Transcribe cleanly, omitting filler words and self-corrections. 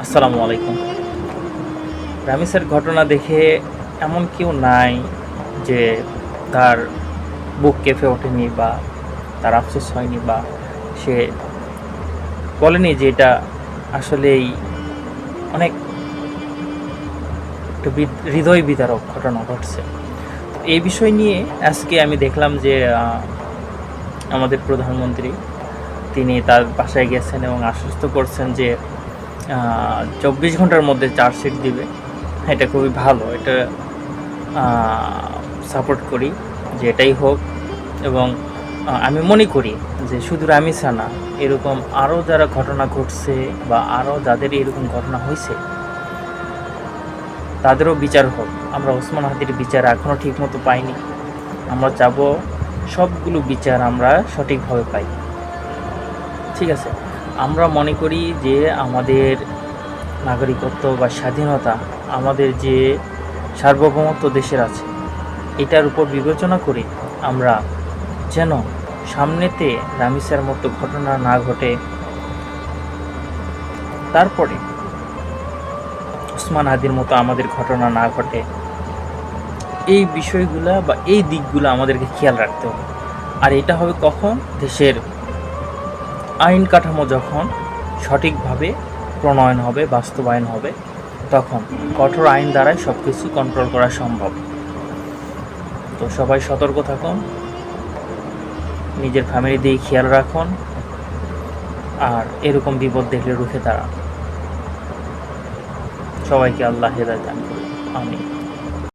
আসসালামু আলাইকুম। রামিসের ঘটনা দেখে এমন কেউ নাই যে তার বুক কেঁপে ওঠেনি বা তার আফসোস হয়নি বা সে বলেনি যে এটা আসলেই অনেক একটা হৃদয় বিদারক ঘটনা ঘটছে। এই বিষয় নিয়ে আজকে আমি দেখলাম যে আমাদের প্রধানমন্ত্রী তিনি তার বাসায় গেছেন এবং আশ্বস্ত করছেন যে 24 ঘন্টার মধ্যে চার্জশিট দিবে। এটা খুবই ভালো। এটা সাপোর্ট করি যে এটাই হোক। এবং আমি মনে করি যে শুধু রামিসা না, এরকম আরও যারা ঘটনা ঘটছে বা আরও যাদের এরকম ঘটনা হয়েছে তাদেরও বিচার হোক। আমরা ওসমান হাদির বিচার এখনও ঠিকমতো পাইনি। আমরা চাবো সবগুলো বিচার আমরা সঠিকভাবে পাই। ঠিক আছে, আমরা মনে করি যে আমাদের নাগরিকত্ব বা স্বাধীনতা, আমাদের যে সার্বভৌমত্ব দেশের আছে, এটার উপর বিবেচনা করে আমরা যেন সামনেতে রামিসার মতো ঘটনা না ঘটে, তারপরে ওসমান হাদির মতো আমাদের ঘটনা না ঘটে, এই বিষয়গুলা বা এই দিকগুলো আমাদেরকে খেয়াল রাখতে হবে। আর এটা হবে কখন? দেশের আইন কাঠামো যখন সঠিকভাবে প্রণয়ন হবে, বাস্তবায়ন হবে, তখন কঠোর আইন দ্বারাই সব কিছু কন্ট্রোল করা সম্ভব। তো সবাই সতর্ক থাকুন, নিজের ফ্যামিলি দিয়ে খেয়াল রাখুন, আর এরকম বিপদ দেখলে রুখে দাঁড়ান। সবাইকে আল্লাহ হেদায়েত দান করুন। আমিন।